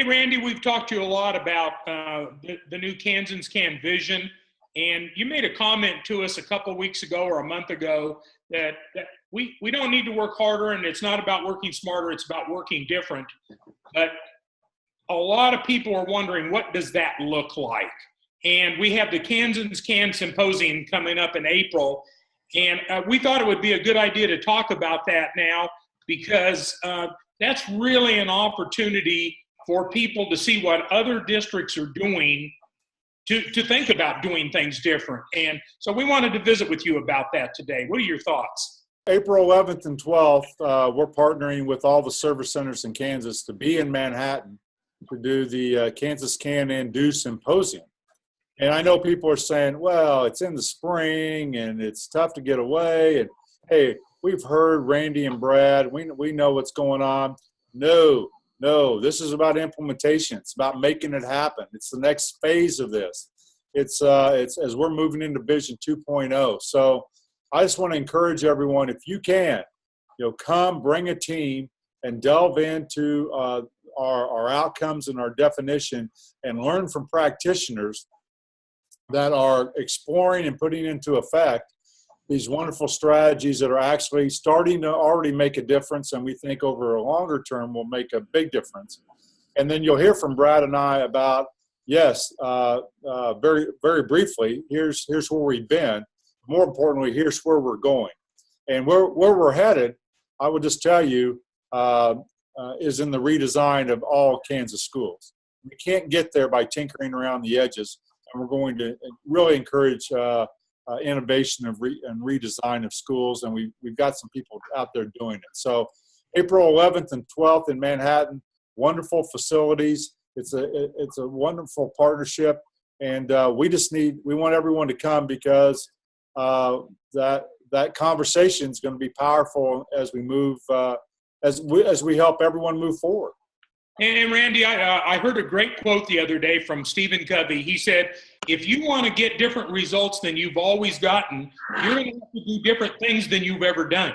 Hey, Randy, we've talked to you a lot about the new Kansans Can vision, and you made a comment to us a couple weeks ago or a month ago that we don't need to work harder, and it's not about working smarter, it's about working different. But a lot of people are wondering, what does that look like? And we have the Kansans Can Symposium coming up in April, and we thought it would be a good idea to talk about that now because that's really an opportunity for people to see what other districts are doing to think about doing things different. And so we wanted to visit with you about that today. What are your thoughts? April 11th and 12th, we're partnering with all the service centers in Kansas to be in Manhattan to do the Kansas Can and Do Symposium. And I know people are saying, well, it's in the spring and it's tough to get away. And hey, we've heard Randy and Brad, we know what's going on. No, this is about implementation. It's about making it happen. It's the next phase of this. It's as we're moving into Vision 2.0. So I just want to encourage everyone, if you can, come, bring a team, and delve into our outcomes and our definition, and learn from practitioners that are exploring and putting into effect these wonderful strategies that are actually starting to already make a difference, and we think over a longer term will make a big difference. And then you'll hear from Brad and I about, yes, very, very briefly, here's where we've been. More importantly, here's where we're going. And where we're headed, I would just tell you, is in the redesign of all Kansas schools. We can't get there by tinkering around the edges, and we're going to really encourage innovation and redesign of schools, and we've got some people out there doing it. So April 11th and 12th in Manhattan, wonderful facilities. It's a wonderful partnership, and we want everyone to come because that conversation is going to be powerful as we move as we help everyone move forward. And Randy, I heard a great quote the other day from Stephen Covey. He said, if you want to get different results than you've always gotten, you're going to have to do different things than you've ever done.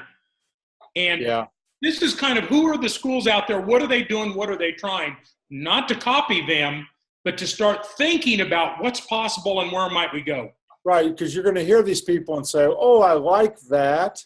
And This is kind of, who are the schools out there? What are they doing? What are they trying? Not to copy them, but to start thinking about what's possible and where might we go. Right, because you're going to hear these people and say, oh, I like that.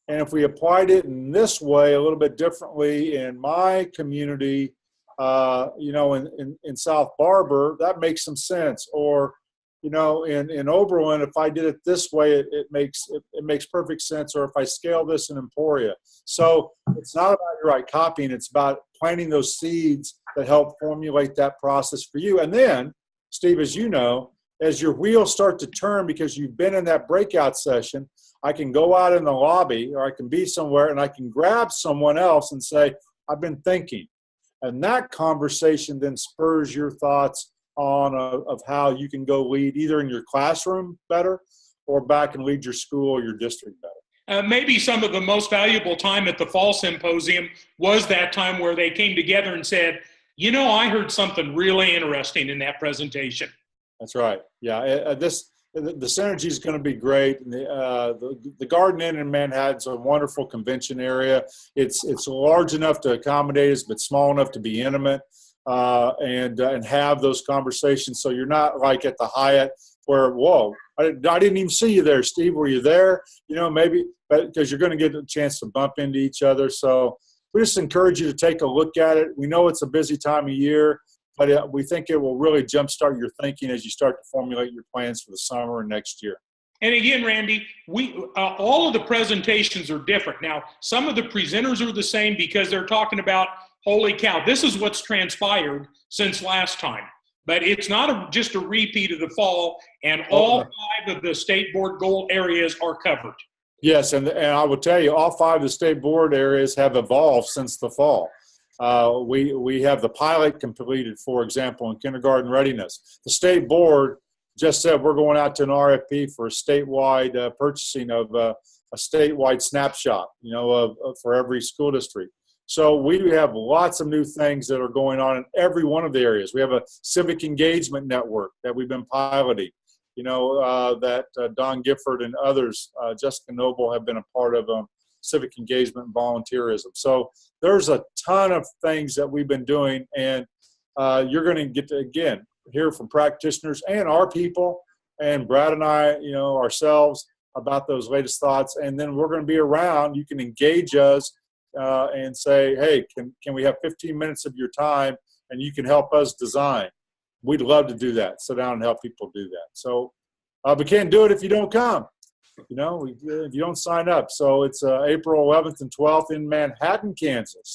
And if we applied it in this way, a little bit differently in my community, in South Barber, that makes some sense. Or, in Oberlin, if I did it this way, it makes perfect sense. Or if I scale this in Emporia. So it's not about your right copying. It's about planting those seeds that help formulate that process for you. And then, Steve, as you know, as your wheels start to turn because you've been in that breakout session, I can go out in the lobby or I can be somewhere and I can grab someone else and say, I've been thinking. And that conversation then spurs your thoughts on of how you can go lead either in your classroom better or back and lead your school or your district better. Maybe some of the most valuable time at the Fall Symposium was that time where they came together and said, I heard something really interesting in that presentation. That's right. Yeah, the synergy is going to be great. The Garden Inn in Manhattan is a wonderful convention area. It's large enough to accommodate us, but small enough to be intimate and have those conversations. So you're not like at the Hyatt where, whoa, I didn't even see you there, Steve. Were you there? Maybe, because you're going to get a chance to bump into each other. So we just encourage you to take a look at it. We know it's a busy time of year, but we think it will really jumpstart your thinking as you start to formulate your plans for the summer and next year. And again, Randy, all of the presentations are different. Now, some of the presenters are the same because they're talking about, holy cow, this is what's transpired since last time. But it's not just a repeat of the fall, and all 5 of the state board goal areas are covered. Yes, and I will tell you, all 5 of the state board areas have evolved since the fall. We have the pilot completed, for example, in kindergarten readiness. The state board just said we're going out to an RFP for a statewide purchasing of a statewide snapshot, for every school district. So we have lots of new things that are going on in every one of the areas. We have a civic engagement network that we've been piloting, that Don Gifford and others, Jessica Noble, have been a part of civic engagement and volunteerism. So there's a ton of things that we've been doing, and you're going to get to, again, hear from practitioners and our people, and Brad and I, ourselves, about those latest thoughts. And then we're going to be around. You can engage us and say, hey, can we have 15 minutes of your time, and you can help us design. We'd love to do that. Sit down and help people do that. So we can't do it if you don't come. If you don't sign up. So it's April 11th and 12th in Manhattan, Kansas.